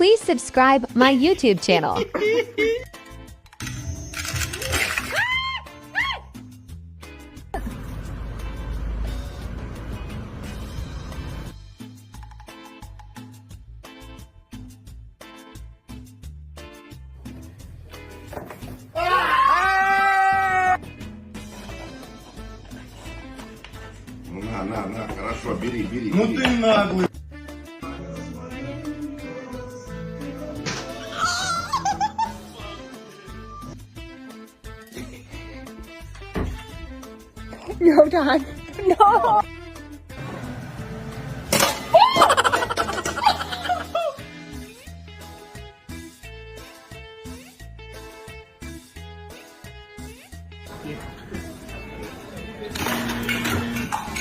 Please subscribe my YouTube channel. На, хорошо, бери. Ну ты наглый. No, Don.